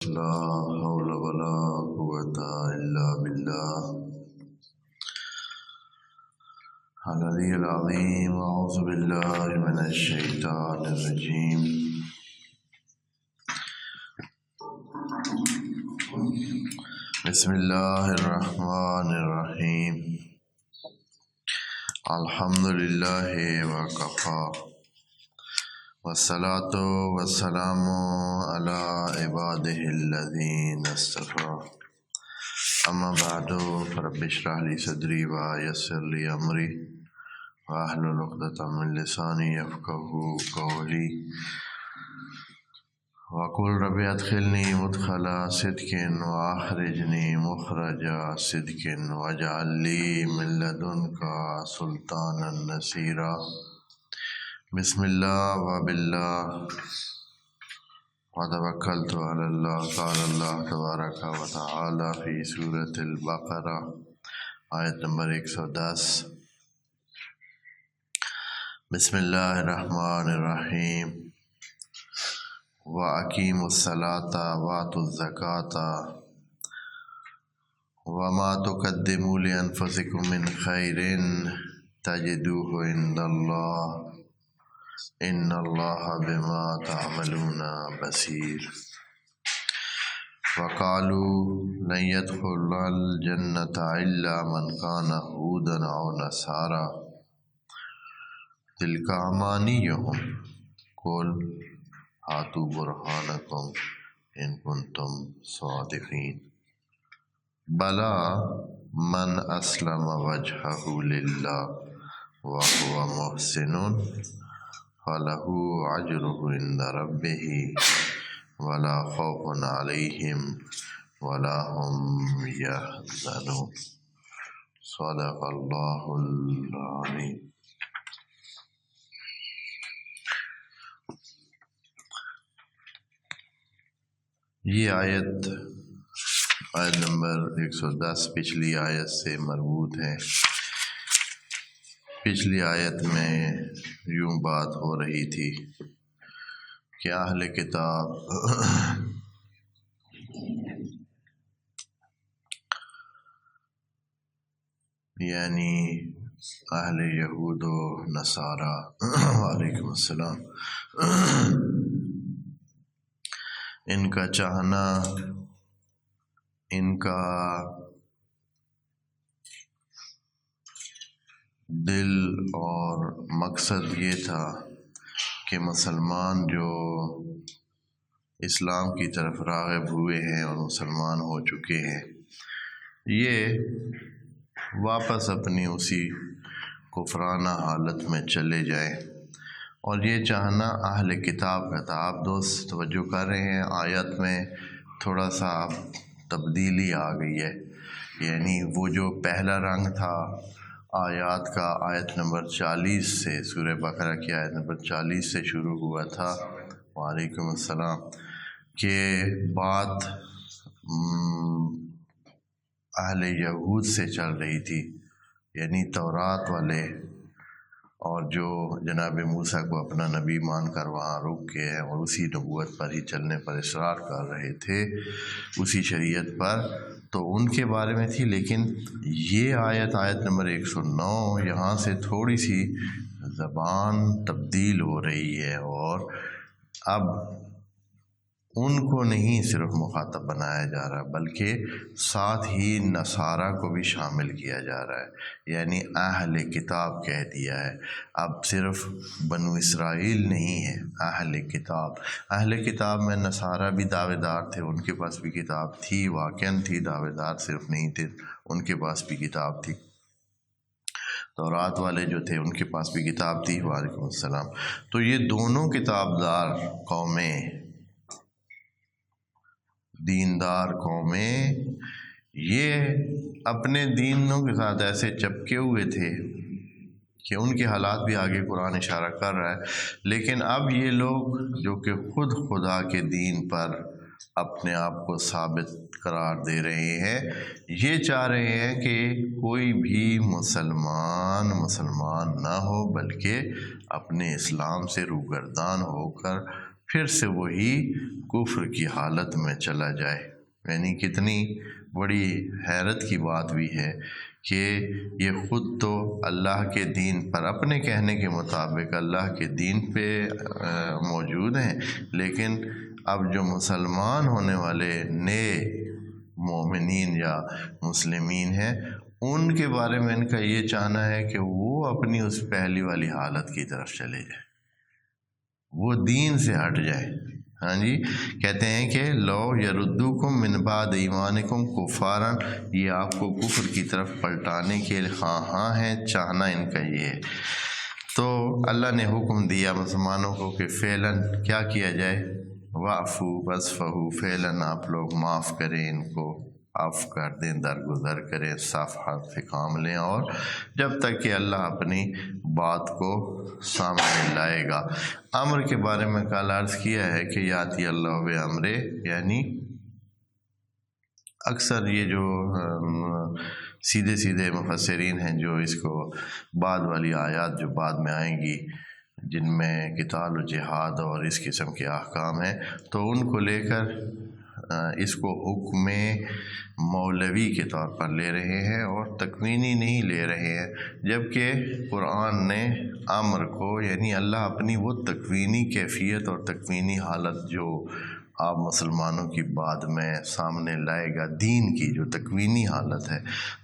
لا حول ولا قوة إلا بالله العلي العظيم. أعوذ بالله من الشيطان الرجيم. بسم الله الرحمن الرحيم. الحمد لله وكفى والصلاة والسلام على عباده الذين اصطفى. أما بعد فرب اشرح لي صدري ويسر لي أمري واحلل عقدة من لساني يفقهوا قولي وقل رب ادخلني مدخل صدق وأخرجني مخرج صدق واجعل لي من لدنك سلطانا نصيرا. بسم الله وبالله وتوکلت علی اللہ. قال اللہ تبارک و تعالی فی سورۃ البقرہ آیت نمبر 110. بسم اللہ الرحمن الرحیم. وَأَقِیمُوا الصَّلَاةَ وَآتُوا الزَّکَاةَ وَمَا تُقَدِّمُوا لِأَنفُسِکُم مِّن خَیْرٍ تَجِدُوهُ عِندَ اللَّهِ إِنَّ اللَّهَ بِمَا تَعْمَلُونَ بَصِیرٌ. وَقَالُوا لَن يَدْخُلَ الْجَنَّةَ إِلَّا مَنْ كَانَ هُودًا أَوْ نَصَارَىٰ تِلْکَ أَمَانِیُّهُمْ قُلْ ہاتوا برہانکم ان کنتم صادقین. بلی من اسلم وجہہ للہ وہو محسن فلہ اجرہ عند ربہ ولا خوف علیہم ولا هم یحزنون. صدق اللہ العظیم. یہ آیت نمبر 110 پچھلی آیت سے مربوط ہے. پچھلی آیت میں یوں بات ہو رہی تھی کہ اہل کتاب یعنی اہل یہود و نصارہ وعلیکم السلام، ان کا چاہنا، ان کا دل اور مقصد یہ تھا کہ مسلمان جو اسلام کی طرف راغب ہوئے ہیں اور مسلمان ہو چکے ہیں، یہ واپس اپنی اسی کفرانہ حالت میں چلے جائیں. اور یہ چاہنا اہل کتاب کا تھا. آپ دوست توجہ کر رہے ہیں، آیت میں تھوڑا سا تبدیلی آ گئی ہے. یعنی وہ جو پہلا رنگ تھا آیات کا، آیت نمبر 40 سے، سورہ بقرہ کی آیت نمبر 40 سے شروع ہوا تھا، وعلیکم السلام، کہ بات اہل یہود سے چل رہی تھی، یعنی تورات والے، اور جو جناب موسیٰ کو اپنا نبی مان کر وہاں رک کے اور اسی نبوت پر ہی چلنے پر اصرار کر رہے تھے، اسی شریعت پر، تو ان کے بارے میں تھی. لیکن یہ آیت نمبر 109 یہاں سے تھوڑی سی زبان تبدیل ہو رہی ہے، اور اب ان کو نہیں صرف مخاطب بنایا جا رہا بلکہ ساتھ ہی نصارہ کو بھی شامل کیا جا رہا ہے، یعنی اہل کتاب کہہ دیا ہے. اب صرف بنو اسرائیل نہیں ہے، اہل کتاب. اہل کتاب میں نصارہ بھی دعوے دار تھے، ان کے پاس بھی کتاب تھی، واقعاً تھی، دعوے دار صرف نہیں تھے، ان کے پاس بھی کتاب تھی. تورات والے جو تھے ان کے پاس بھی کتاب تھی، وعلیکم السلام. تو یہ دونوں کتاب دار قومیں، دیندار قومیں، یہ اپنے دینوں کے ساتھ ایسے چپکے ہوئے تھے کہ ان کے حالات بھی آگے قرآن اشارہ کر رہا ہے. لیکن اب یہ لوگ جو کہ خود خدا کے دین پر اپنے آپ کو ثابت قرار دے رہے ہیں، یہ چاہ رہے ہیں کہ کوئی بھی مسلمان نہ ہو، بلکہ اپنے اسلام سے روگردان ہو کر پھر سے وہی کفر کی حالت میں چلا جائے۔ یعنی کتنی بڑی حیرت کی بات بھی ہے کہ یہ خود تو اللہ کے دین پر اپنے کہنے کے مطابق اللہ کے دین پہ موجود ہیں، لیکن اب جو مسلمان ہونے والے نئے مومنین یا مسلمین ہیں ان کے بارے میں ان کا یہ چاہنا ہے کہ وہ اپنی اس پہلی والی حالت کی طرف چلے جائیں، وہ دین سے ہٹ جائے۔ ہاں جی، کہتے ہیں کہ لو یردوکم من بعد ایمانکم کفارا، یہ آپ کو کفر کی طرف پلٹانے کے خواہاں ہیں، چاہنا ان کا یہ ہے۔ تو اللہ نے حکم دیا مسلمانوں کو کہ فعلاً کیا کیا جائے، وعفو وصفحوا، فعلاً آپ لوگ معاف کریں، ان کو عفو کر دیں، درگزر کریں، صاف ہاتھ سے کام لیں، اور جب تک کہ اللہ اپنی بات کو سامنے لائے گا۔ امر کے بارے میں کل عرض کیا ہے کہ یاتی اللہ بامرے، یعنی اکثر یہ جو سیدھے سیدھے مفسرین ہیں جو اس کو بعد والی آیات جو بعد میں آئیں گی جن میں قتال و جہاد اور اس قسم کے احکام ہیں، تو ان کو لے کر اس کو حکم مولوی کے طور پر لے رہے ہیں اور تکوینی نہیں لے رہے ہیں، جبکہ قرآن نے امر کو، یعنی اللہ اپنی وہ تکوینی کیفیت اور تکوینی حالت جو آپ مسلمانوں کی بعد میں سامنے لائے گا، دین کی جو تکوینی حالت ہے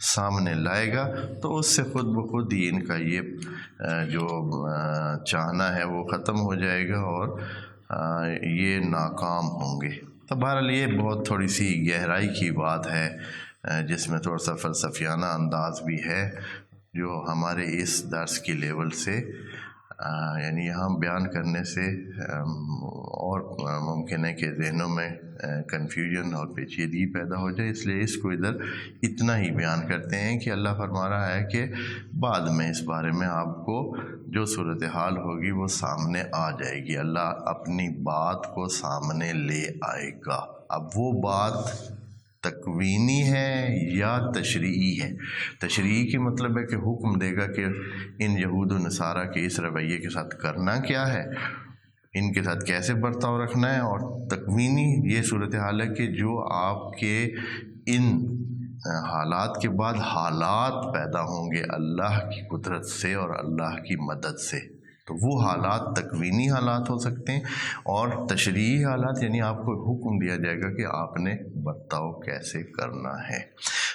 سامنے لائے گا، تو اس سے خود بخود ہی ان کا یہ جو چاہنا ہے وہ ختم ہو جائے گا اور یہ ناکام ہوں گے۔ تو بہرحال یہ بہت تھوڑی سی گہرائی کی بات ہے جس میں تھوڑا سا فلسفیانہ انداز بھی ہے، جو ہمارے اس درس کی لیول سے یعنی یہاں بیان کرنے سے اور ممکن ہے کہ ذہنوں میں کنفیوژن اور پیچیدگی پیدا ہو جائے، اس لیے اس کو ادھر اتنا ہی بیان کرتے ہیں کہ اللہ فرما رہا ہے کہ بعد میں اس بارے میں آپ کو جو صورتحال ہوگی وہ سامنے آ جائے گی، اللہ اپنی بات کو سامنے لے آئے گا۔ اب وہ بات تکوینی ہے یا تشریعی ہے؟ تشریعی کی مطلب ہے کہ حکم دے گا کہ ان یہود و نصارہ کے اس رویے کے ساتھ کرنا کیا ہے، ان کے ساتھ کیسے برتاؤ رکھنا ہے، اور تکوینی یہ صورتحال ہے کہ جو آپ کے ان حالات کے بعد حالات پیدا ہوں گے اللہ کی قدرت سے اور اللہ کی مدد سے، تو وہ حالات تکوینی حالات ہو سکتے ہیں، اور تشریعی حالات یعنی آپ کو حکم دیا جائے گا کہ آپ نے برتاؤ کیسے کرنا ہے۔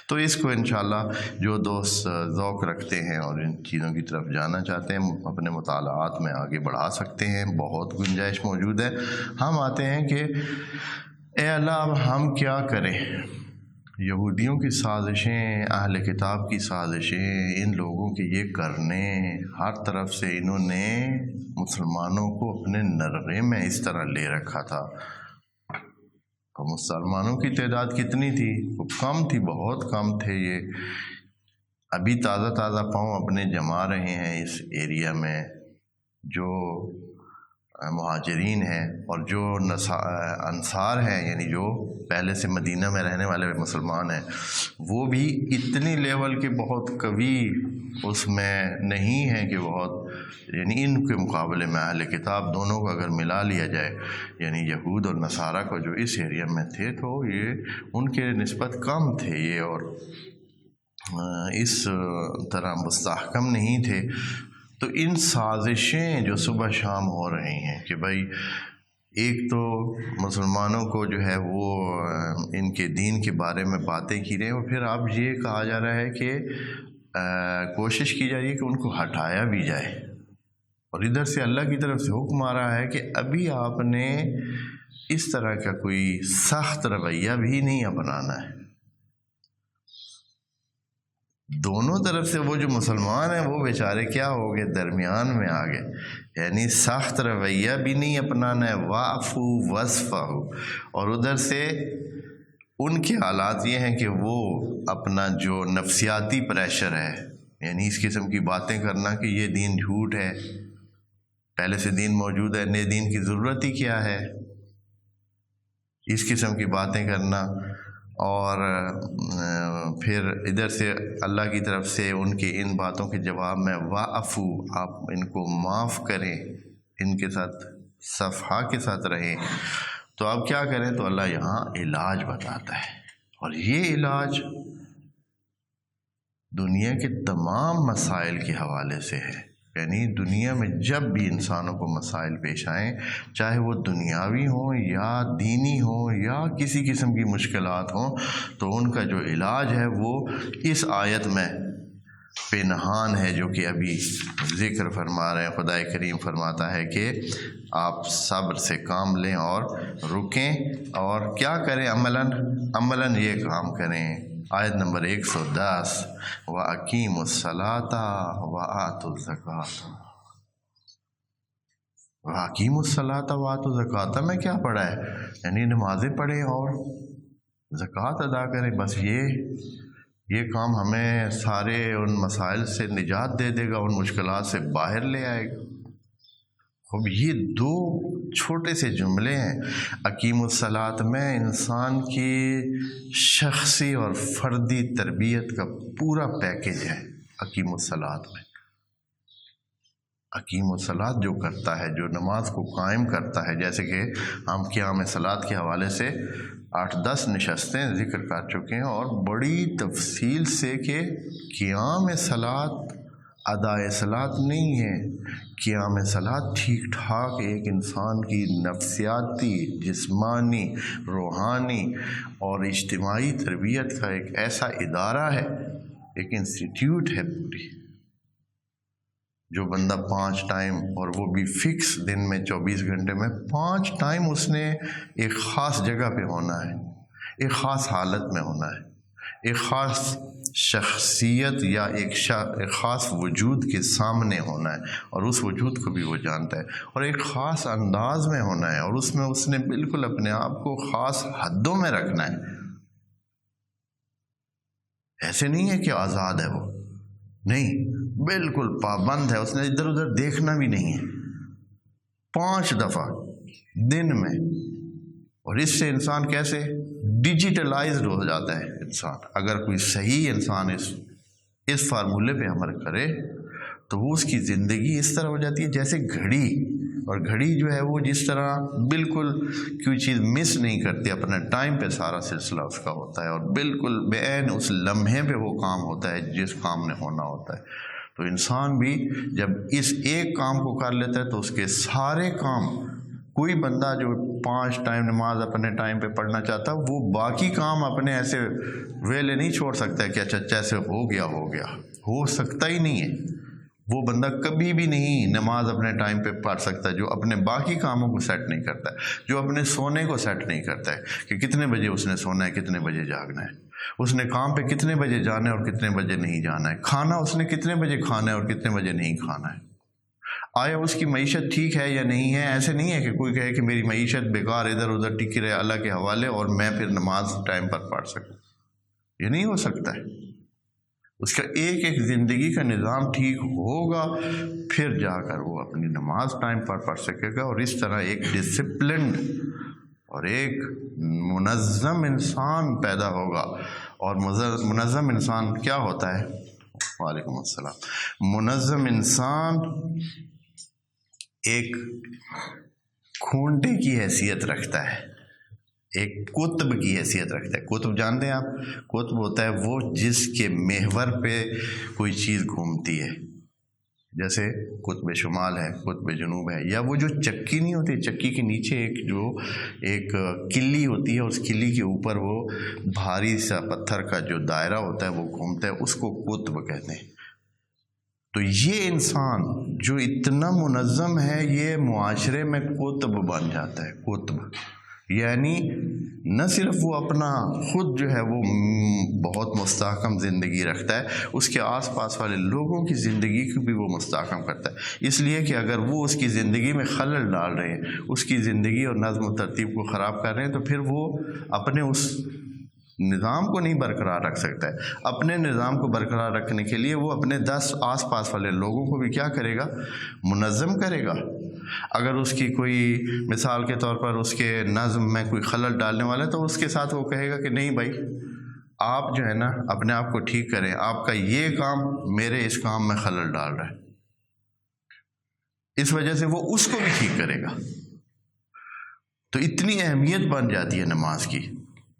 تو اس کو انشاءاللہ جو دوست ذوق رکھتے ہیں اور ان چیزوں کی طرف جانا چاہتے ہیں اپنے مطالعات میں آگے بڑھا سکتے ہیں، بہت گنجائش موجود ہے۔ ہم آتے ہیں کہ اے اللہ اب ہم کیا کریں؟ یہودیوں کی سازشیں، اہل کتاب کی سازشیں، ان لوگوں کے یہ کرنے، ہر طرف سے انہوں نے مسلمانوں کو اپنے نرغے میں اس طرح لے رکھا تھا۔ تو مسلمانوں کی تعداد کتنی تھی؟ وہ کم تھی، بہت کم تھے۔ یہ ابھی تازہ تازہ پاؤں اپنے جما رہے ہیں اس ایریا میں، جو مہاجرین ہیں اور جو انصار ہیں، یعنی جو پہلے سے مدینہ میں رہنے والے مسلمان ہیں، وہ بھی اتنی لیول کے بہت قوی اس میں نہیں ہیں کہ بہت، یعنی ان کے مقابلے میں اہل کتاب دونوں کو اگر ملا لیا جائے، یعنی یہود اور نصارہ کو جو اس ایریا میں تھے، تو یہ ان کے نسبت کم تھے یہ، اور اس طرح مستحکم نہیں تھے۔ تو ان سازشیں جو صبح شام ہو رہی ہیں کہ بھائی ایک تو مسلمانوں کو جو ہے وہ ان کے دین کے بارے میں باتیں کی رہے ہیں، اور پھر اب یہ کہا جا رہا ہے کہ کوشش کی جا رہی ہے کہ ان کو ہٹایا بھی جائے، اور ادھر سے اللہ کی طرف سے حکم آ رہا ہے کہ ابھی آپ نے اس طرح کا کوئی سخت رویہ بھی نہیں اپنانا ہے۔ دونوں طرف سے وہ جو مسلمان ہیں وہ بیچارے کیا ہو گئے، درمیان میں آ گئے، یعنی سخت رویہ بھی نہیں اپنانا ہے، واعفو واصفحوا، اور ادھر سے ان کے حالات یہ ہیں کہ وہ اپنا جو نفسیاتی پریشر ہے، یعنی اس قسم کی باتیں کرنا کہ یہ دین جھوٹ ہے، پہلے سے دین موجود ہے، نئے دین کی ضرورت ہی کیا ہے، اس قسم کی باتیں کرنا، اور پھر ادھر سے اللہ کی طرف سے ان کی ان باتوں کے جواب میں واعفو، آپ ان کو معاف کریں، ان کے ساتھ صفحہ کے ساتھ رہیں. تو اب کیا کریں؟ تو اللہ یہاں علاج بتاتا ہے، اور یہ علاج دنیا کے تمام مسائل کے حوالے سے ہے. یعنی دنیا میں جب بھی انسانوں کو مسائل پیش آئیں، چاہے وہ دنیاوی ہوں یا دینی ہوں یا کسی قسم کی مشکلات ہوں، تو ان کا جو علاج ہے وہ اس آیت میں پنہان ہے، جو کہ ابھی ذکر فرما رہے ہیں. خدا کریم فرماتا ہے کہ آپ صبر سے کام لیں اور رکیں، اور کیا کریں؟ عملاً یہ کام کریں. آیت نمبر 110 وَأَقِیمُوا الصَّلَاةَ وَآتُوا الزَّکَاةَ. وَأَقِیمُوا الصَّلَاةَ وَآتُوا الزَّکَاةَ میں کیا پڑھا ہے؟ یعنی نمازیں پڑھیں اور زکوٰۃ ادا کریں. بس یہ کام ہمیں سارے ان مسائل سے نجات دے دے گا، ان مشکلات سے باہر لے آئے گا. اب یہ دو چھوٹے سے جملے ہیں. اقیم الصلاۃ میں انسان کی شخصی اور فردی تربیت کا پورا پیکج ہے. اقیم الصلاۃ میں اقیم الصلاۃ جو کرتا ہے، جو نماز کو قائم کرتا ہے، جیسے کہ ہم قیام صلاۃ کے حوالے سے 8-10 نشستیں ذکر کر چکے ہیں، اور بڑی تفصیل سے کہ قیام صلاۃ ادائے صلاۃ نہیں ہے. قیام صلاۃ ٹھیک ٹھاک ایک انسان کی نفسیاتی، جسمانی، روحانی اور اجتماعی تربیت کا ایک ایسا ادارہ ہے، ایک انسٹیٹیوٹ ہے پوری. جو بندہ 5 ٹائم، اور وہ بھی فکس دن میں 24 گھنٹے میں 5 ٹائم اس نے ایک خاص جگہ پہ ہونا ہے، ایک خاص حالت میں ہونا ہے، ایک خاص شخصیت یا ایک خاص وجود کے سامنے ہونا ہے، اور اس وجود کو بھی وہ جانتا ہے، اور ایک خاص انداز میں ہونا ہے، اور اس میں اس نے بالکل اپنے آپ کو خاص حدوں میں رکھنا ہے. ایسے نہیں ہے کہ آزاد ہے، وہ نہیں، بالکل پابند ہے. اس نے ادھر ادھر دیکھنا بھی نہیں ہے 5 دفعہ دن میں. اور اس سے انسان کیسے ڈیجیٹلائزڈ ہو جاتا ہے انسان. اگر کوئی صحیح انسان اس فارمولے پہ عمل کرے تو وہ اس کی زندگی اس طرح ہو جاتی ہے جیسے گھڑی. اور گھڑی جو ہے وہ جس طرح بالکل کوئی چیز مس نہیں کرتی، اپنا ٹائم پہ سارا سلسلہ اس کا ہوتا ہے، اور بالکل بعین اس لمحے پہ وہ کام ہوتا ہے جس کام نے ہونا ہوتا ہے. تو انسان بھی جب اس ایک کام کو کر لیتا ہے تو اس کے سارے کام، کوئی بندہ جو 5 ٹائم نماز اپنے ٹائم پہ پڑھنا چاہتا وہ باقی کام اپنے ایسے ویلے نہیں چھوڑ سکتا ہے کہ اچھا جیسے ہو گیا ہو سکتا ہی نہیں ہے. وہ بندہ کبھی بھی نہیں نماز اپنے ٹائم پہ پڑھ سکتا جو اپنے باقی کاموں کو سیٹ نہیں کرتا ہے، جو اپنے سونے کو سیٹ نہیں کرتا ہے کہ کتنے بجے اس نے سونا ہے، کتنے بجے جاگنا ہے، اس نے کام پہ کتنے بجے جانا ہے اور کتنے بجے نہیں جانا ہے، کھانا اس نے کتنے بجے کھانا ہے اور کتنے بجے نہیں کھانا ہے. آیا اس کی معیشت ٹھیک ہے یا نہیں ہے؟ ایسے نہیں ہے کہ کوئی کہے کہ میری معیشت بیکار ادھر ادھر ٹکی رہے اللہ کے حوالے اور میں پھر نماز ٹائم پر پڑھ سکوں. یہ نہیں ہو سکتا ہے. اس کا ایک ایک زندگی کا نظام ٹھیک ہوگا پھر جا کر وہ اپنی نماز ٹائم پر پڑھ سکے گا، اور اس طرح ایک ڈسپلنڈ اور ایک منظم انسان پیدا ہوگا. اور منظم انسان کیا ہوتا ہے؟ وعلیکم السلام. منظم انسان ایک کھونٹے کی حیثیت رکھتا ہے، ایک قطب کی حیثیت رکھتا ہے. قطب جانتے ہیں آپ؟ قطب ہوتا ہے وہ جس کے محور پہ کوئی چیز گھومتی ہے، جیسے قطب شمال ہے، قطب جنوب ہے، یا وہ جو چکی نہیں ہوتی، چکی کے نیچے ایک کلی ہوتی ہے، اس کلی کے اوپر وہ بھاری سا پتھر کا جو دائرہ ہوتا ہے وہ گھومتا ہے، اس کو قطب کہتے ہیں. تو یہ انسان جو اتنا منظم ہے یہ معاشرے میں قطب بن جاتا ہے. قطب یعنی نہ صرف وہ اپنا خود جو ہے وہ بہت مستحکم زندگی رکھتا ہے، اس کے آس پاس والے لوگوں کی زندگی کو بھی وہ مستحکم کرتا ہے. اس لیے کہ اگر وہ اس کی زندگی میں خلل ڈال رہے ہیں، اس کی زندگی اور نظم و ترتیب کو خراب کر رہے ہیں، تو پھر وہ اپنے اس نظام کو نہیں برقرار رکھ سکتا ہے. اپنے نظام کو برقرار رکھنے کے لیے وہ اپنے 10 آس پاس والے لوگوں کو بھی کیا کرے گا؟ منظم کرے گا. اگر اس کی کوئی مثال کے طور پر اس کے نظم میں کوئی خلل ڈالنے والا ہے تو اس کے ساتھ وہ کہے گا کہ نہیں بھائی آپ جو ہے نا اپنے آپ کو ٹھیک کریں، آپ کا یہ کام میرے اس کام میں خلل ڈال رہا ہے. اس وجہ سے وہ اس کو بھی ٹھیک کرے گا. تو اتنی اہمیت بن جاتی ہے نماز کی.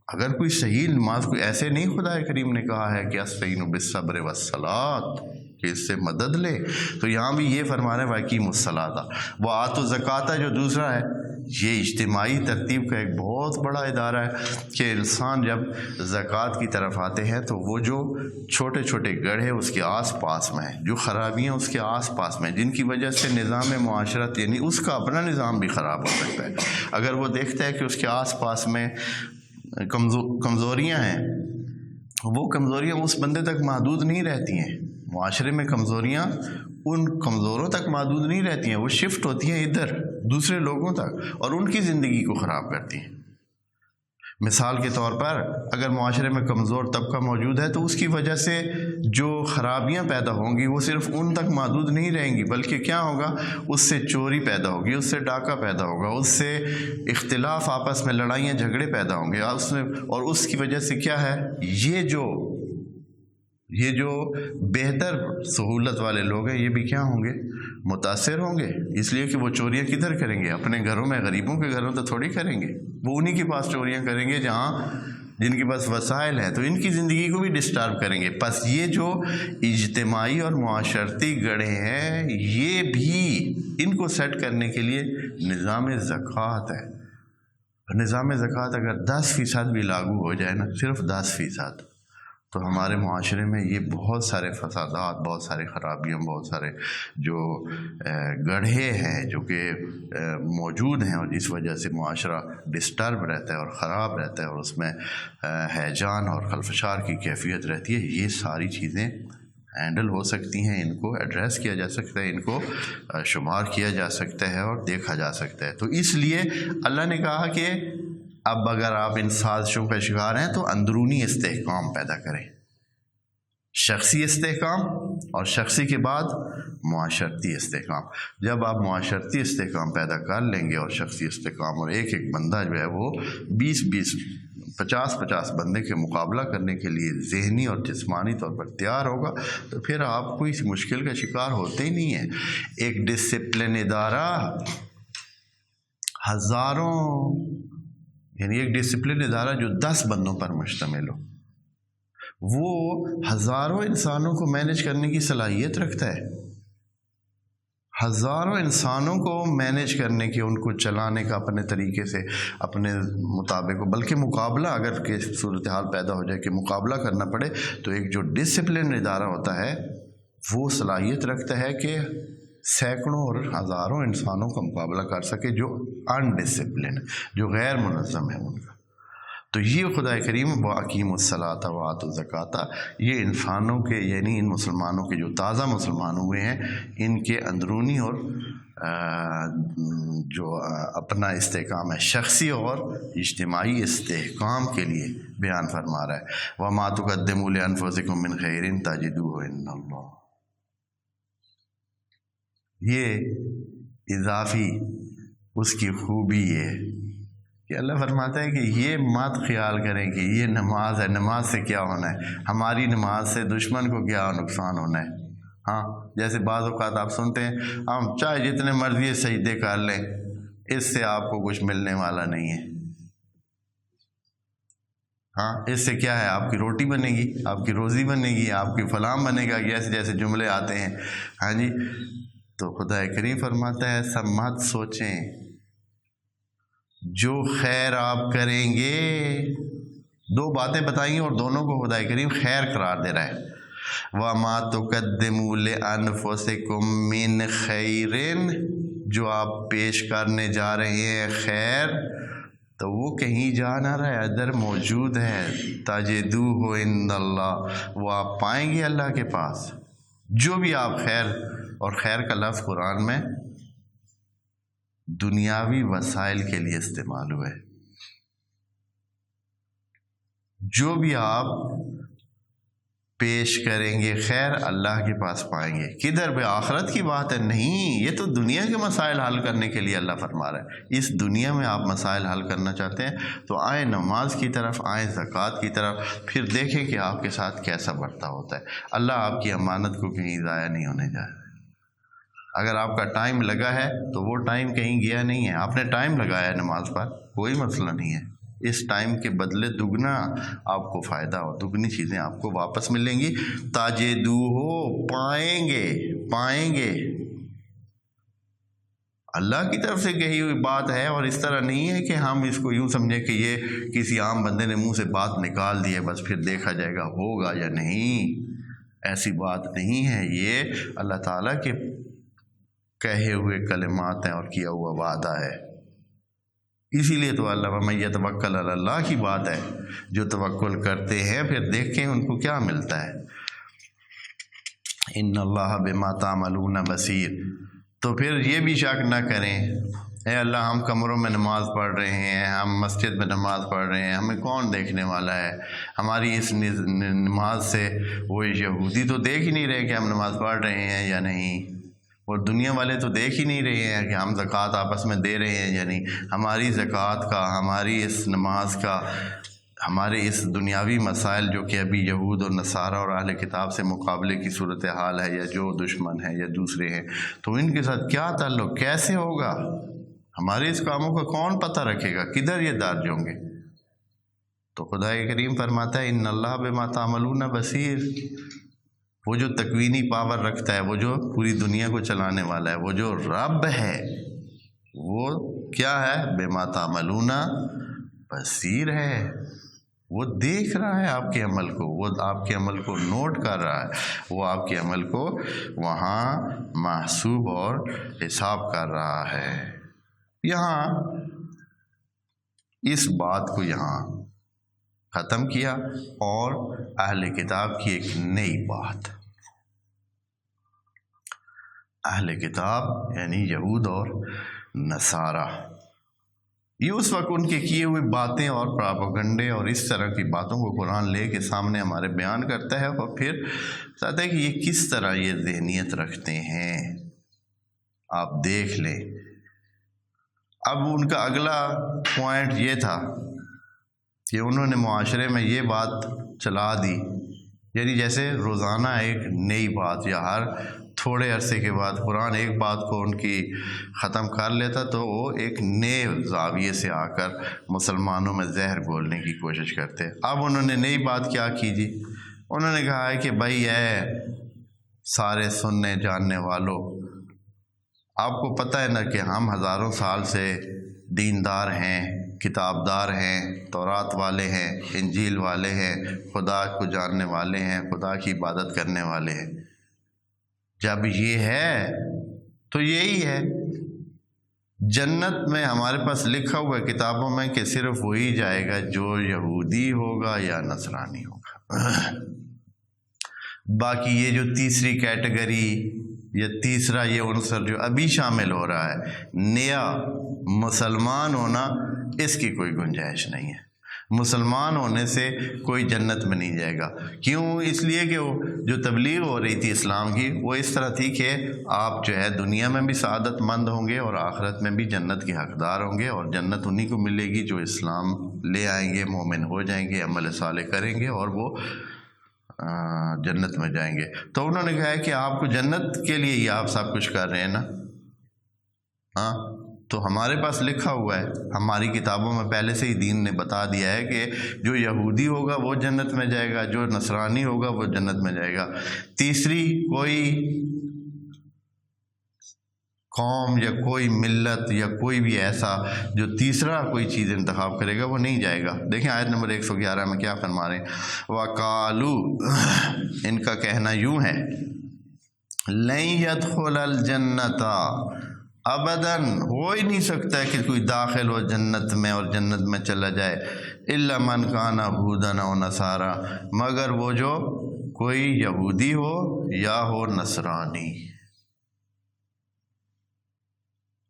اگر کوئی صحیح نماز کوئی ایسے نہیں خدا کریم نے کہا ہے کہ استعینوا بالصبر والصلاۃ کہ اس سے مدد لے، تو یہاں بھی یہ فرما رہے ہیں واقعیم الصلاۃ وآتوا الزکوٰۃ جو دوسرا ہے، یہ اجتماعی ترتیب کا ایک بہت بڑا ادارہ ہے کہ انسان جب زکوٰۃ کی طرف آتے ہیں تو وہ جو چھوٹے چھوٹے گڑھے اس کے آس پاس میں ہیں، جو خرابیاں اس کے آس پاس میں ہیں، جن کی وجہ سے نظام معاشرت یعنی اس کا اپنا نظام بھی خراب ہو سکتا ہے. اگر وہ دیکھتا ہے کہ اس کے آس پاس میں کمزوریاں ہیں، وہ کمزوریاں اس بندے تک محدود نہیں رہتی ہیں. معاشرے میں کمزوریاں ان کمزوروں تک محدود نہیں رہتی ہیں، وہ شفٹ ہوتی ہیں ادھر دوسرے لوگوں تک اور ان کی زندگی کو خراب کرتی ہیں. مثال کے طور پر اگر معاشرے میں کمزور طبقہ موجود ہے تو اس کی وجہ سے جو خرابیاں پیدا ہوں گی وہ صرف ان تک محدود نہیں رہیں گی، بلکہ کیا ہوگا، اس سے چوری پیدا ہوگی، اس سے ڈاکہ پیدا ہوگا، اس سے اختلاف، آپس میں لڑائیاں جھگڑے پیدا ہوں گے اور اس کی وجہ سے کیا ہے، یہ جو بہتر سہولت والے لوگ ہیں یہ بھی کیا ہوں گے، متاثر ہوں گے. اس لیے کہ وہ چوریاں کدھر کریں گے، اپنے گھروں میں، غریبوں کے گھروں تو تھوڑی کریں گے، وہ انہی کے پاس چوریاں کریں گے جن کے پاس وسائل ہیں، تو ان کی زندگی کو بھی ڈسٹرب کریں گے. پس یہ جو اجتماعی اور معاشرتی گڑھے ہیں یہ بھی ان کو سیٹ کرنے کے لیے نظام زکوٰۃ ہے. نظام زکوٰۃ اگر 10% بھی لاگو ہو جائے نا، صرف 10%، تو ہمارے معاشرے میں یہ بہت سارے فسادات، بہت سارے خرابیاں، بہت سارے جو گڑھے ہیں جو کہ موجود ہیں اور جس وجہ سے معاشرہ ڈسٹرب رہتا ہے اور خراب رہتا ہے اور اس میں ہیجان اور خلفشار کی کیفیت رہتی ہے، یہ ساری چیزیں ہینڈل ہو سکتی ہیں، ان کو ایڈریس کیا جا سکتا ہے، ان کو شمار کیا جا سکتا ہے اور دیکھا جا سکتا ہے. تو اس لیے اللہ نے کہا کہ اب اگر آپ ان سازشوں کا شکار ہیں تو اندرونی استحکام پیدا کریں، شخصی استحکام اور شخصی کے بعد معاشرتی استحکام. جب آپ معاشرتی استحکام پیدا کر لیں گے اور شخصی استحکام، اور ایک ایک بندہ جو ہے وہ 20 50 بندے کے مقابلہ کرنے کے لیے ذہنی اور جسمانی طور پر تیار ہوگا، تو پھر آپ کوئی اس مشکل کا شکار ہوتے ہی نہیں ہیں. ایک ڈسپلن ادارہ یعنی ایک ڈسپلن ادارہ جو 10 بندوں پر مشتمل ہو، وہ ہزاروں انسانوں کو مینیج کرنے کی صلاحیت رکھتا ہے. ہزاروں انسانوں کو مینیج کرنے کے، ان کو چلانے کا اپنے طریقے سے، اپنے مطابق، بلکہ مقابلہ اگر کہ صورتحال پیدا ہو جائے کہ مقابلہ کرنا پڑے، تو ایک جو ڈسپلن ادارہ ہوتا ہے وہ صلاحیت رکھتا ہے کہ سینکڑوں اور ہزاروں انسانوں کا مقابلہ کر سکے جو ان ڈسپلن، جو غیر منظم ہے ان کا. تو یہ خدا کریم وَأَقِیمُوا الصَّلَاةَ وَآتُوا الزَّکَاةَ یہ انسانوں کے، یعنی ان مسلمانوں کے جو تازہ مسلمان ہوئے ہیں، ان کے اندرونی اور جو اپنا استحکام ہے، شخصی اور اجتماعی استحکام کے لیے بیان فرما رہا ہے. وَمَا تُقَدِّمُوا لِأَنفُسِکُم مِّن خَیْرٍ تَجِدُوهُ عِندَ اللَّهِ. یہ اضافی اس کی خوبی ہے کہ اللہ فرماتا ہے کہ یہ مت خیال کریں کہ یہ نماز ہے، نماز سے کیا ہونا ہے، ہماری نماز سے دشمن کو کیا نقصان ہونا ہے. ہاں، جیسے بعض اوقات آپ سنتے ہیں ہم چاہے جتنے مرضی سجدے کر لیں، اس سے آپ کو کچھ ملنے والا نہیں ہے. ہاں، اس سے کیا ہے، آپ کی روٹی بنے گی، آپ کی روزی بنے گی، آپ کی فلاں بنے گا، جیسے جیسے جملے آتے ہیں. ہاں جی، تو خدا کریم فرماتا ہے سب مت سوچیں، جو خیر آپ کریں گے، 2 باتیں بتائیں اور دونوں کو خدا کریم خیر قرار دے رہا ہے. وَمَا تُقَدِّمُوا لِأَنفُسِکُم مِّن خَیْرٍ، جو آپ پیش کرنے جا رہے ہیں خیر، تو وہ کہیں جا نہ رہا ہے، ادھر موجود ہے. تَجِدُوهُ عِندَ اللَّهِ، وہ آپ پائیں گے اللہ کے پاس. جو بھی آپ خیر، اور خیر کا لفظ قرآن میں دنیاوی وسائل کے لیے استعمال ہوا ہے. جو بھی آپ پیش کریں گے خیر، اللہ کے پاس پائیں گے. کدھر پہ؟ آخرت کی بات ہے نہیں، یہ تو دنیا کے مسائل حل کرنے کے لیے اللہ فرما رہا ہے. اس دنیا میں آپ مسائل حل کرنا چاہتے ہیں تو آئیں نماز کی طرف، آئیں زکوٰۃ کی طرف، پھر دیکھیں کہ آپ کے ساتھ کیسا برتا ہوتا ہے. اللہ آپ کی امانت کو کہیں ضائع نہیں ہونے جائے. اگر آپ کا ٹائم لگا ہے تو وہ ٹائم کہیں گیا نہیں ہے، آپ نے ٹائم لگایا ہے نماز پر، کوئی مسئلہ نہیں ہے، اس ٹائم کے بدلے دگنا آپ کو فائدہ ہو، دگنی چیزیں آپ کو واپس ملیں گی۔ تاجدو ہو، پائیں گے، اللہ کی طرف سے کہی ہوئی بات ہے، اور اس طرح نہیں ہے کہ ہم اس کو یوں سمجھیں کہ یہ کسی عام بندے نے منہ سے بات نکال دی ہے بس پھر دیکھا جائے گا ہوگا یا نہیں، ایسی بات نہیں ہے، یہ اللہ تعالیٰ کے کہے ہوئے کلمات ہیں اور کیا ہوا وعدہ ہے۔ اسی لیے تو اللہ وَمَن يَتَوَکَّلْ عَلَى اللَّهِ کی بات ہے، جو توکل کرتے ہیں پھر دیکھیں ان کو کیا ملتا ہے۔ ان اللہ بما تعملون بصیر، تو پھر یہ بھی شک نہ کریں، اے اللہ ہم کمروں میں نماز پڑھ رہے ہیں، ہم مسجد میں نماز پڑھ رہے ہیں، ہمیں کون دیکھنے والا ہے؟ ہماری اس نماز سے وہ یہودی تو دیکھ ہی نہیں رہے کہ ہم نماز پڑھ رہے ہیں یا نہیں، اور دنیا والے تو دیکھ ہی نہیں رہے ہیں کہ ہم زکوٰۃ آپس میں دے رہے ہیں یا نہیں۔ ہماری زکوٰۃ کا، ہماری اس نماز کا، ہمارے اس دنیاوی مسائل جو کہ ابھی یہود اور نصارہ اور اہل کتاب سے مقابلے کی صورتحال ہے، یا جو دشمن ہیں یا دوسرے ہیں، تو ان کے ساتھ کیا تعلق، کیسے ہوگا؟ ہمارے اس کاموں کا کون پتہ رکھے گا، کدھر یہ درج ہوں گے؟ تو خدا کریم فرماتا ہے ان اللہ بما تعملون بصیر، وہ جو تکوینی پاور رکھتا ہے، وہ جو پوری دنیا کو چلانے والا ہے، وہ جو رب ہے، وہ کیا ہے؟ بما تعملون بصیر ہے، وہ دیکھ رہا ہے آپ کے عمل کو، وہ آپ کے عمل کو نوٹ کر رہا ہے، وہ آپ کے عمل کو وہاں محسوب اور حساب کر رہا ہے۔ یہاں اس بات کو یہاں ختم کیا، اور اہل کتاب کی ایک نئی بات، اہل کتاب یعنی یہود اور نصارہ، یہ اس وقت ان کے کیے ہوئے باتیں اور پراپیگنڈے اور اس طرح کی باتوں کو قرآن لے کے سامنے ہمارے بیان کرتا ہے، اور پھر بتاتا ہے کہ یہ کس طرح یہ ذہنیت رکھتے ہیں، آپ دیکھ لیں۔ اب ان کا اگلا پوائنٹ یہ تھا کہ انہوں نے معاشرے میں یہ بات چلا دی، یعنی جیسے روزانہ ایک نئی بات، یا ہر تھوڑے عرصے کے بعد قرآن ایک بات کو ان کی ختم کر لیتا تو وہ ایک نئے زاویے سے آ کر مسلمانوں میں زہر گھولنے کی کوشش کرتے۔ اب انہوں نے نئی بات کیا کی جی؟ انہوں نے کہا ہے کہ بھائی اے سارے سننے جاننے والوں، آپ کو پتہ ہے نا کہ ہم ہزاروں سال سے دیندار ہیں، کتابدار ہیں، تورات والے ہیں، انجیل والے ہیں، خدا کو جاننے والے ہیں، خدا کی عبادت کرنے والے ہیں۔ جب یہ ہے تو یہی ہے، جنت میں ہمارے پاس لکھا ہوا ہے کتابوں میں کہ صرف وہی جائے گا جو یہودی ہوگا یا نصرانی ہوگا۔ باقی یہ جو تیسری کیٹیگری یا تیسرا یہ عنصر جو ابھی شامل ہو رہا ہے، نیا مسلمان ہونا، اس کی کوئی گنجائش نہیں ہے۔ مسلمان ہونے سے کوئی جنت میں نہیں جائے گا۔ کیوں؟ اس لیے کہ وہ جو تبلیغ ہو رہی تھی اسلام کی، وہ اس طرح تھی کہ آپ جو ہے دنیا میں بھی سعادت مند ہوں گے اور آخرت میں بھی جنت کے حقدار ہوں گے، اور جنت انہی کو ملے گی جو اسلام لے آئیں گے، مومن ہو جائیں گے، عمل صالح کریں گے، اور وہ جنت میں جائیں گے۔ تو انہوں نے کہا ہے کہ آپ کو جنت کے لیے ہی آپ سب کچھ کر رہے ہیں نا، ہاں تو ہمارے پاس لکھا ہوا ہے، ہماری کتابوں میں پہلے سے ہی دین نے بتا دیا ہے کہ جو یہودی ہوگا وہ جنت میں جائے گا، جو نصرانی ہوگا وہ جنت میں جائے گا۔ تیسری کوئی قوم یا کوئی ملت یا کوئی بھی ایسا جو تیسرا کوئی چیز انتخاب کرے گا وہ نہیں جائے گا۔ دیکھیں آیت نمبر 111 میں کیا فرما رہے ہیں، وَقَالُوا، ان کا کہنا یوں ہے، لَن يَدْخُلَ الْجَنَّةَ، ابداً ہو ہی نہیں سکتا ہے کہ کوئی داخل ہو جنت میں اور جنت میں چلا جائے، الا من کان یہوداً او نصارا، مگر وہ جو کوئی یہودی ہو یا ہو نصرانی۔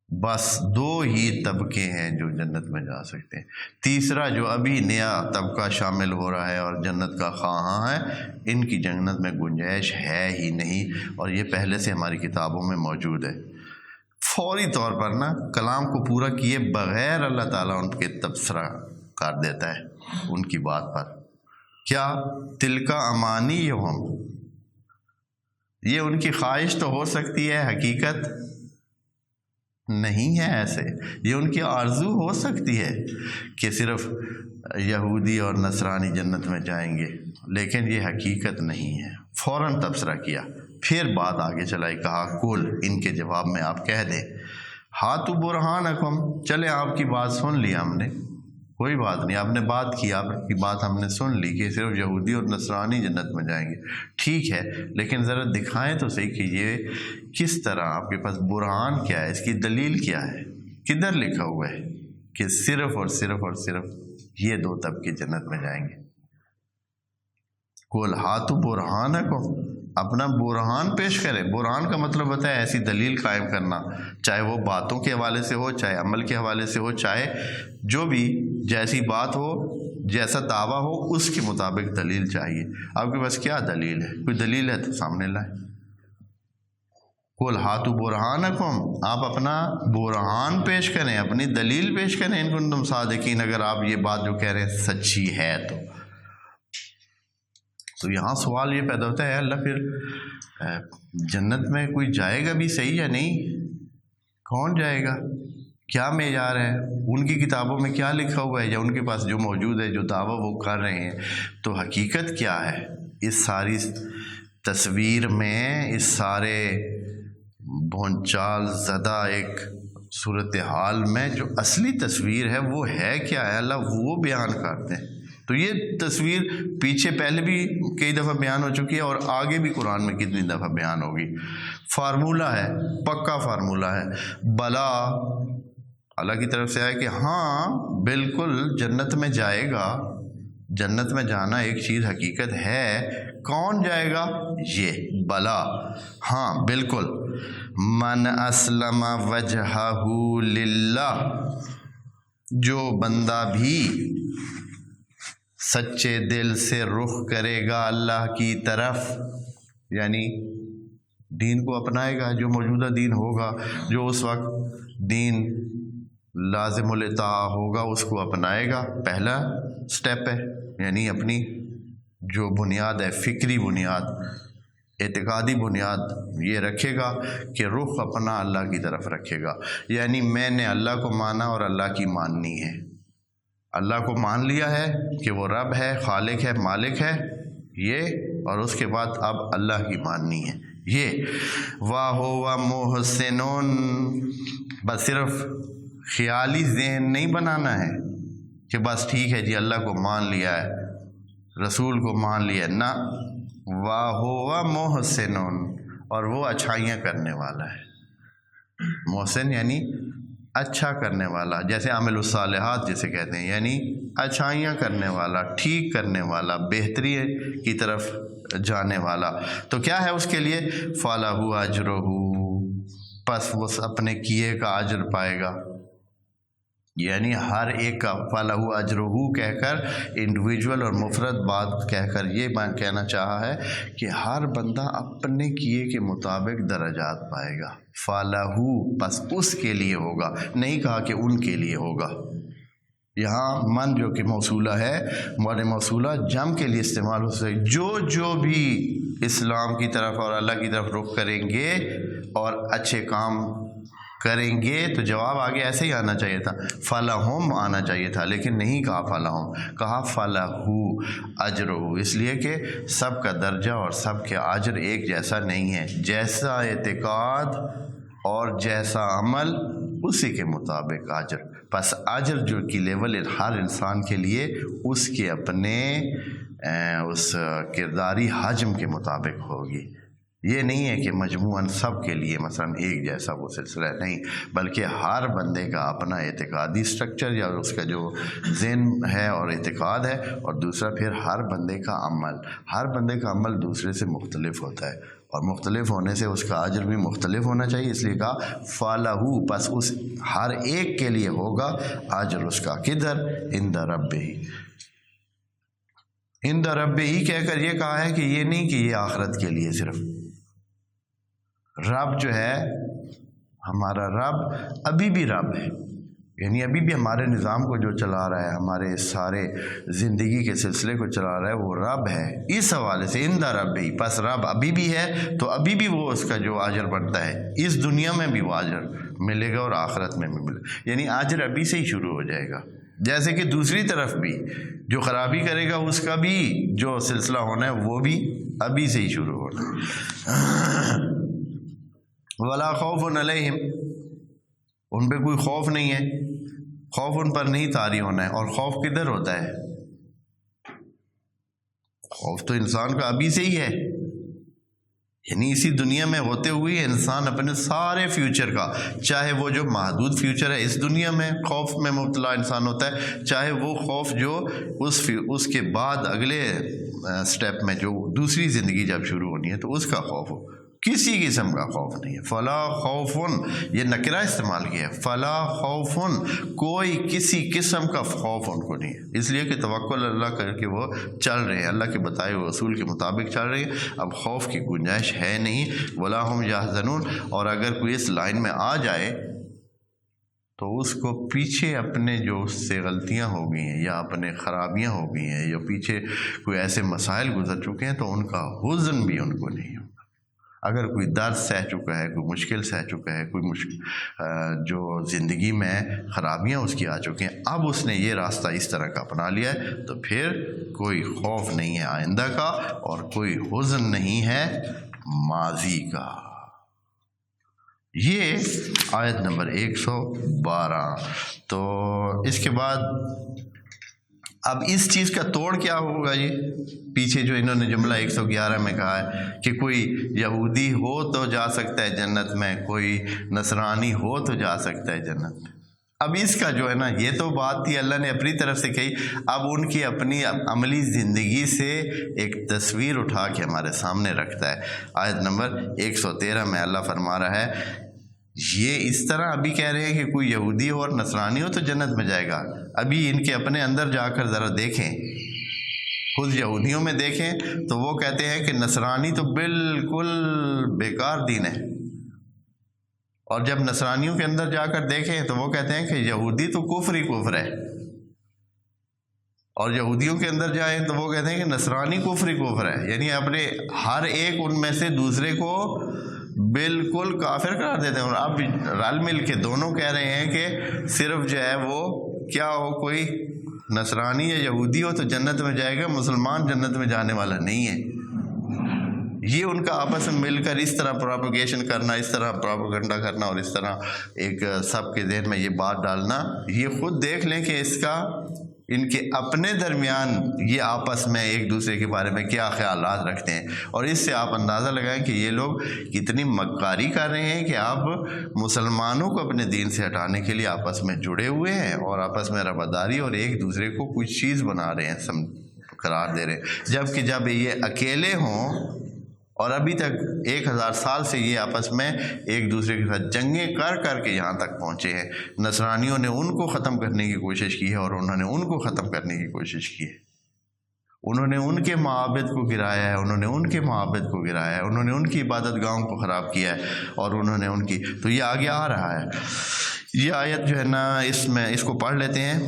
بس دو ہی طبقے ہیں جو جنت میں جا سکتے ہیں، تیسرا جو ابھی نیا طبقہ شامل ہو رہا ہے اور جنت کا خواہاں ہے، ان کی جنت میں گنجائش ہے ہی نہیں، اور یہ پہلے سے ہماری کتابوں میں موجود ہے۔ فوری طور پر نا کلام کو پورا کیے بغیر اللہ تعالیٰ ان کے تبصرہ کر دیتا ہے ان کی بات پر، کیا تلکا امانیہم، یہ ان کی خواہش تو ہو سکتی ہے، حقیقت نہیں ہے ایسے. یہ ان کی آرزو ہو سکتی ہے کہ صرف یہودی اور نصرانی جنت میں جائیں گے، لیکن یہ حقیقت نہیں ہے. فوراً تبصرہ کیا، پھر بات آگے چلائی، کہا کل ان کے جواب میں آپ کہہ دیں ہاتھو برہانکم، چلے آپ کی بات سن لی ہم نے، کوئی بات نہیں، آپ نے بات کی، آپ کی بات ہم نے سن لی کہ صرف یہودی اور نصرانی جنت میں جائیں گے، ٹھیک ہے، لیکن ذرا دکھائیں تو صحیح کہ یہ کس طرح، آپ کے پاس برہان کیا ہے، اس کی دلیل کیا ہے، کدھر لکھا ہوا ہے کہ صرف اور صرف اور صرف یہ دو طبقے جنت میں جائیں گے. کول ہاتھو برہانکم، اپنا برہان پیش کریں. برہان کا مطلب ہوتا ہے ایسی دلیل قائم کرنا، چاہے وہ باتوں کے حوالے سے ہو، چاہے عمل کے حوالے سے ہو، چاہے جو بھی جیسی بات ہو، جیسا دعویٰ ہو، اس کے مطابق دلیل چاہیے. آپ کے پاس کیا دلیل ہے؟ کوئی دلیل ہے تو سامنے لائیں. کول ہاتھو برہانکم، آپ اپنا برہان پیش کریں، اپنی دلیل پیش کریں، ان کنتم صادقین، اگر آپ یہ بات جو کہہ رہے ہیں سچی ہے تو یہاں سوال یہ پیدا ہوتا ہے، اللہ پھر جنت میں کوئی جائے گا بھی صحیح یا نہیں؟ کون جائے گا؟ کیا معیار ہے؟ ان کی کتابوں میں کیا لکھا ہوا ہے، یا ان کے پاس جو موجود ہے، جو دعویٰ وہ کر رہے ہیں، تو حقیقت کیا ہے؟ اس ساری تصویر میں، اس سارے بھونچال زدہ ایک صورتحال میں جو اصلی تصویر ہے وہ ہے کیا ہے، اللہ وہ بیان کرتے ہیں. تو یہ تصویر پیچھے پہلے بھی کئی دفعہ بیان ہو چکی ہے، اور آگے بھی قرآن میں کتنی دفعہ بیان ہوگی. فارمولہ ہے، پکا فارمولہ ہے. بلا، اللہ کی طرف سے ہے کہ ہاں بالکل جنت میں جائے گا، جنت میں جانا ایک چیز حقیقت ہے. کون جائے گا؟ یہ بلا، ہاں بالکل. من اسلم وجہہ للہ، جو بندہ بھی سچے دل سے رخ کرے گا اللہ کی طرف، یعنی دین کو اپنائے گا، جو موجودہ دین ہوگا، جو اس وقت دین لازم الاتباع ہوگا، اس کو اپنائے گا. پہلا سٹیپ ہے، یعنی اپنی جو بنیاد ہے، فکری بنیاد، اعتقادی بنیاد یہ رکھے گا کہ رخ اپنا اللہ کی طرف رکھے گا. یعنی میں نے اللہ کو مانا اور اللہ کی ماننی ہے. اللہ کو مان لیا ہے کہ وہ رب ہے، خالق ہے، مالک ہے، یہ، اور اس کے بعد اب اللہ کی ماننی ہے. یہ وَهُوَ مُحْسِنٌ، بس صرف خیالی ذہن نہیں بنانا ہے کہ بس ٹھیک ہے جی اللہ کو مان لیا ہے، رسول کو مان لیا ہے، نہ. وَهُوَ مُحْسِنٌ، اور وہ اچھائیاں کرنے والا ہے. محسن یعنی اچھا کرنے والا، جیسے عامل الصالحات جسے کہتے ہیں، یعنی اچھائیاں کرنے والا، ٹھیک کرنے والا، بہتری کی طرف جانے والا. تو کیا ہے اس کے لیے؟ فَلَهُ أَجْرُهُ، پس وہ اپنے کیے کا اجر پائے گا. یعنی ہر ایک کا فَلَهُ أَجْرُهُ کہہ کر انڈیویجول اور مفرد بات کہہ کر یہ کہنا چاہا ہے کہ ہر بندہ اپنے کیے کے مطابق درجات پائے گا. فَلَهُ، پس اس کے لیے ہوگا، نہیں کہا کہ ان کے لیے ہوگا. یہاں من جو کہ موصولہ ہے، موصولہ جم کے لیے استعمال ہو سکے. جو بھی اسلام کی طرف اور اللہ کی طرف رخ کریں گے اور اچھے کام کریں گے، تو جواب آگے ایسے ہی آنا چاہیے تھا، فَلَهُمْ آنا چاہیے تھا، لیکن نہیں کہا فَلَهُمْ، کہا فَلَهُ أَجْرُهُ، اس لیے کہ سب کا درجہ اور سب کے اجر ایک جیسا نہیں ہے. جیسا اعتقاد اور جیسا عمل اسی کے مطابق اجر. پس اجر جو کی لیول ہر انسان کے لیے اس کے اپنے اس کرداری حجم کے مطابق ہوگی. یہ نہیں ہے کہ مجموعاً سب کے لیے مثلا ایک جیسا وہ سلسلہ نہیں، بلکہ ہر بندے کا اپنا اعتقادی سٹرکچر یا اس کا جو ذہن ہے اور اعتقاد ہے، اور دوسرا پھر ہر بندے کا عمل دوسرے سے مختلف ہوتا ہے، اور مختلف ہونے سے اس کا اجر بھی مختلف ہونا چاہیے. اس لیے کہا فَلَهُ، پس اس ہر ایک کے لیے ہوگا اجر اس کا. کدھر؟ عند ربہ. عند ربہ کہہ کر یہ کہا ہے کہ یہ نہیں کہ یہ آخرت کے لیے صرف. رب جو ہے ہمارا رب ابھی بھی رب ہے، یعنی ابھی بھی ہمارے نظام کو جو چلا رہا ہے، ہمارے سارے زندگی کے سلسلے کو چلا رہا ہے، وہ رب ہے. اس حوالے سے ان دا رب ہی، پس رب ابھی بھی ہے تو ابھی بھی وہ اس کا جو اجر بنتا ہے اس دنیا میں بھی وہ اجر ملے گا اور آخرت میں بھی ملے گا. یعنی اجر ابھی سے ہی شروع ہو جائے گا. جیسے کہ دوسری طرف بھی جو خرابی کرے گا اس کا بھی جو سلسلہ ہونا ہے وہ بھی ابھی سے ہی شروع ہونا ہے. ولا خوف علیہم، ان پہ کوئی خوف نہیں ہے، خوف ان پر نہیں طاری ہونا ہے. اور خوف کدھر ہوتا ہے؟ خوف تو انسان کا ابھی سے ہی ہے، یعنی اسی دنیا میں ہوتے ہوئے انسان اپنے سارے فیوچر کا، چاہے وہ جو محدود فیوچر ہے اس دنیا میں خوف میں مبتلا انسان ہوتا ہے، چاہے وہ خوف جو اس کے بعد اگلے سٹیپ میں جو دوسری زندگی جب شروع ہونی ہے تو اس کا خوف ہو. کسی قسم کا خوف نہیں ہے. فلا خوفن، یہ نکرہ استعمال کیا ہے، فلا خوفن، کوئی کسی قسم کا خوف ان کو نہیں ہے، اس لیے کہ توکل اللہ کر کے وہ چل رہے ہیں، اللہ کے بتائے ہوئے اصول کے مطابق چل رہے ہیں. اب خوف کی گنجائش ہے نہیں. ولا ہم یحزنون، اور اگر کوئی اس لائن میں آ جائے تو اس کو پیچھے اپنے جو اس سے غلطیاں ہو گئی ہیں یا اپنے خرابیاں ہو گئی ہیں یا پیچھے کوئی ایسے مسائل گزر چکے ہیں تو ان کا حزن بھی ان کو نہیں ہوگا. اگر کوئی درد سہ چکا ہے، کوئی مشکل سہ چکا ہے، کوئی جو زندگی میں خرابیاں اس کی آ چکی ہیں، اب اس نے یہ راستہ اس طرح کا اپنا لیا ہے تو پھر کوئی خوف نہیں ہے آئندہ کا اور کوئی حزن نہیں ہے ماضی کا. یہ آیت نمبر 112. تو اس کے بعد اب اس چیز کا توڑ کیا ہوگا؟ یہ پیچھے جو انہوں نے جملہ 111 میں کہا ہے کہ کوئی یہودی ہو تو جا سکتا ہے جنت میں، کوئی نصرانی ہو تو جا سکتا ہے جنت میں. اب اس کا جو ہے نا، یہ تو بات تھی اللہ نے اپنی طرف سے کہی، اب ان کی اپنی عملی زندگی سے ایک تصویر اٹھا کے ہمارے سامنے رکھتا ہے. آیت نمبر 113 میں اللہ فرما رہا ہے، یہ اس طرح ابھی کہہ رہے ہیں کہ کوئی یہودی ہو اور نصرانی ہو تو جنت میں جائے گا. ابھی ان کے اپنے اندر جا کر ذرا دیکھیں، خود یہودیوں میں دیکھیں تو وہ کہتے ہیں کہ نصرانی تو بالکل بیکار دین ہے، اور جب نصرانیوں کے اندر جا کر دیکھیں تو وہ کہتے ہیں کہ یہودی تو کفر ہی کفر ہے، اور یہودیوں کے اندر جائیں تو وہ کہتے ہیں کہ نصرانی کفر ہی کفر ہے. یعنی اپنے ہر ایک ان میں سے دوسرے کو بالکل کافر قرار دیتے ہیں. اور اب رل مل کے دونوں کہہ رہے ہیں کہ صرف جو ہے وہ کیا ہو، کوئی نصرانی یا یہودی ہو تو جنت میں جائے گا، مسلمان جنت میں جانے والا نہیں ہے. یہ ان کا آپس میں مل کر اس طرح پروپیگیشن کرنا، اس طرح پروپیگنڈا کرنا اور اس طرح ایک سب کے ذہن میں یہ بات ڈالنا، یہ خود دیکھ لیں کہ اس کا ان کے اپنے درمیان یہ آپس میں ایک دوسرے کے بارے میں کیا خیالات رکھتے ہیں. اور اس سے آپ اندازہ لگائیں کہ یہ لوگ کتنی مکاری کر رہے ہیں کہ آپ مسلمانوں کو اپنے دین سے ہٹانے کے لیے آپس میں جڑے ہوئے ہیں اور آپس میں رواداری اور ایک دوسرے کو کوئی چیز بنا رہے ہیں، قرار دے رہے ہیں، جبکہ جب یہ اکیلے ہوں اور ابھی تک 1000 سال سے یہ آپس میں ایک دوسرے کے ساتھ جنگیں کر کے یہاں تک پہنچے ہیں. نصرانیوں نے ان کو ختم کرنے کی کوشش کی ہے اور انہوں نے ان کو ختم کرنے کی کوشش کی ہے. انہوں نے ان کے معابد کو گرایا ہے، انہوں نے ان کے معابد کو گرایا ہے، انہوں نے ان کی عبادت گاہوں کو خراب کیا ہے اور انہوں نے ان کی، تو یہ آگے آ رہا ہے. یہ آیت جو ہے نا، اس کو پڑھ لیتے ہیں،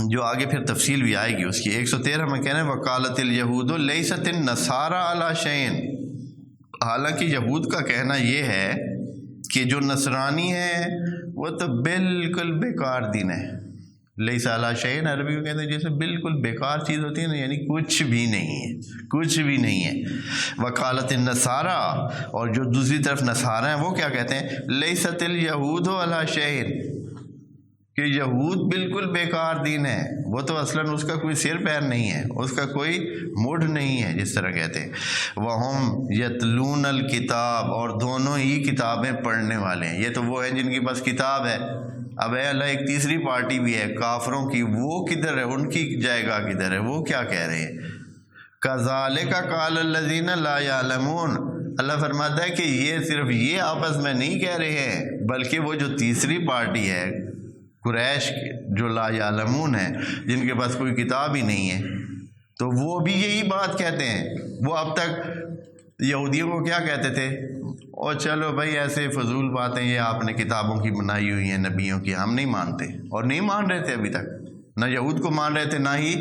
جو آگے پھر تفصیل بھی آئے گی اس کی. 113 میں کہنا ہے وقالت الیہود لیست النصارى علی شیء، حالانکہ یہود کا کہنا یہ ہے کہ جو نصرانی ہے وہ تو بالکل بیکار دین ہے. لیس علی شیء عربی میں کہتے ہیں جیسے بالکل بیکار چیز ہوتی ہے نا، یعنی کچھ بھی نہیں ہے، کچھ بھی نہیں ہے. وقالت النصارى، اور جو دوسری طرف نصارہ ہیں وہ کیا کہتے ہیں، لیست الیہود علی شیء، کہ یہود بالکل بیکار دین ہے، وہ تو اصلاً اس کا کوئی سر پیر نہیں ہے، اس کا کوئی مڈ نہیں ہے جس طرح کہتے ہیں. وَهُمْ يَتْلُونَ الْكِتَابَ، اور دونوں ہی کتابیں پڑھنے والے ہیں. یہ تو وہ ہیں جن کے پاس کتاب ہے. اب اے اللہ، ایک تیسری پارٹی بھی ہے کافروں کی، وہ کدھر ہے، ان کی جائے گا کدھر ہے، وہ کیا کہہ رہے ہیں. كَذَلِكَ قَالَ الَّذِينَ لَا يَعْلَمُونَ، اللہ فرماتا ہے کہ یہ صرف یہ آپس میں نہیں کہہ رہے ہیں، بلکہ وہ جو تیسری پارٹی ہے قریش جو لا یعلمون ہیں، جن کے پاس کوئی کتاب ہی نہیں ہے، تو وہ بھی یہی بات کہتے ہیں. وہ اب تک یہودیوں کو کیا کہتے تھے، اور چلو بھائی ایسے فضول باتیں یہ آپ نے کتابوں کی بنائی ہوئی ہیں نبیوں کی، ہم نہیں مانتے، اور نہیں مان رہے تھے ابھی تک، نہ یہود کو مان رہے تھے نہ ہی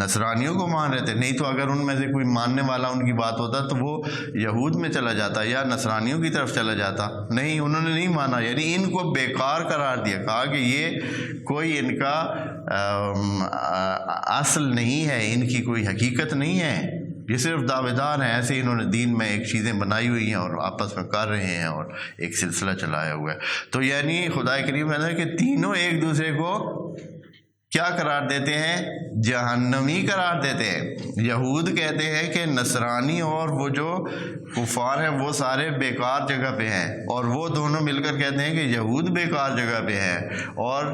نصرانیوں کو مان رہے تھے۔ نہیں تو اگر ان میں سے کوئی ماننے والا ان کی بات ہوتا تو وہ یہود میں چلا جاتا یا نصرانیوں کی طرف چلا جاتا، نہیں انہوں نے نہیں مانا، یعنی ان کو بیکار قرار دیا، کہا کہ یہ کوئی ان کا اصل نہیں ہے، ان کی کوئی حقیقت نہیں ہے، یہ صرف دعوے دار ہیں، ایسے انہوں نے دین میں ایک چیزیں بنائی ہوئی ہیں اور آپس میں کر رہے ہیں اور ایک سلسلہ چلایا ہوا ہے۔ تو یعنی خدا کریم کہتا ہے کہ تینوں ایک دوسرے کو کیا قرار دیتے ہیں؟ جہنمی قرار دیتے ہیں۔ یہود کہتے ہیں کہ نصرانی اور وہ جو کفار ہیں وہ سارے بیکار جگہ پہ ہیں، اور وہ دونوں مل کر کہتے ہیں کہ یہود بیکار جگہ پہ ہے، اور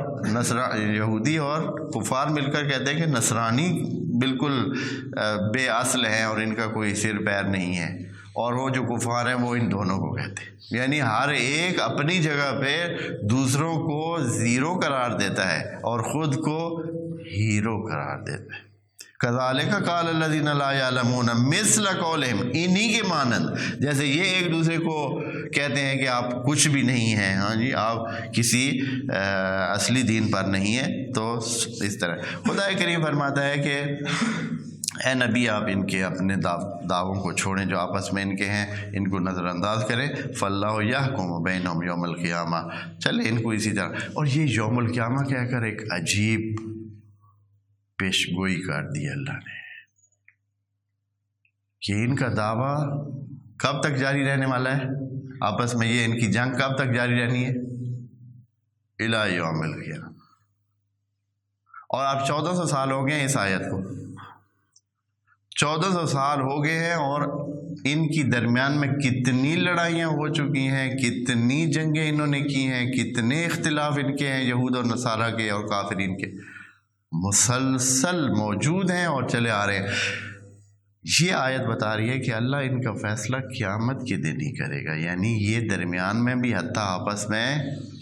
یہودی اور کفار مل کر کہتے ہیں کہ نصرانی بالکل بے اصل ہیں اور ان کا کوئی سر پیر نہیں ہے، اور وہ جو کفار ہیں وہ ان دونوں کو کہتے ہیں۔ یعنی ہر ایک اپنی جگہ پہ دوسروں کو زیرو قرار دیتا ہے اور خود کو ہیرو قرار دیتا ہے۔ کذالک قال الذین لا یعلمون مثل قولہم، انہی کے مانند جیسے یہ ایک دوسرے کو کہتے ہیں کہ آپ کچھ بھی نہیں ہیں، ہاں جی آپ کسی اصلی دین پر نہیں ہیں، تو اس طرح خدا کریم فرماتا ہے کہ اے نبی آپ ان کے اپنے دعووں کو چھوڑیں جو آپس میں ان کے ہیں، ان کو نظر انداز کریں۔ فاللہ یحکم بینہم یوم القیامہ، چلے ان کو اسی طرح، اور یہ یوم القیامہ کہہ کر ایک عجیب پیش گوئی کر دی اللہ نے کہ ان کا دعویٰ کب تک جاری رہنے والا ہے، آپس میں یہ ان کی جنگ کب تک جاری رہنی ہے؟ الی یوم القیامہ۔ اور اب 1400 سال ہو گئے اس آیت کو، 1400 سال ہو گئے ہیں، اور ان کی درمیان میں کتنی لڑائیاں ہو چکی ہیں، کتنی جنگیں انہوں نے کی ہیں، کتنے اختلاف ان کے ہیں یہود اور نصارہ کے اور کافرین کے، مسلسل موجود ہیں اور چلے آ رہے ہیں۔ یہ آیت بتا رہی ہے کہ اللہ ان کا فیصلہ قیامت کے دن ہی کرے گا، یعنی یہ درمیان میں بھی حتیٰ آپس میں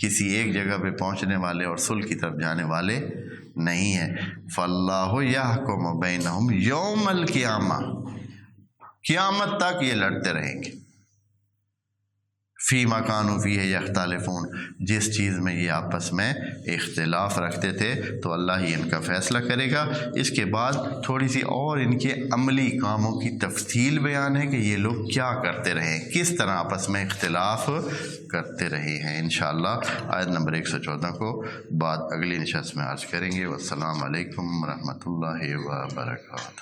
کسی ایک جگہ پہ پہنچنے والے اور صلح کی طرف جانے والے نہیں ہے۔ فاللہ یحکم بینہم یوم القیامہ، قیامت تک یہ لڑتے رہیں گے، فیما کانوا فیہ یختلفون، جس چیز میں یہ آپس میں اختلاف رکھتے تھے تو اللہ ہی ان کا فیصلہ کرے گا۔ اس کے بعد تھوڑی سی اور ان کے عملی کاموں کی تفصیل بیان ہے کہ یہ لوگ کیا کرتے رہے، کس طرح آپس میں اختلاف کرتے رہے ہیں۔ انشاءاللہ آیت نمبر 114 کو بعد اگلی نشست میں عرض کریں گے۔ والسلام علیکم ورحمۃ اللہ وبرکاتہ۔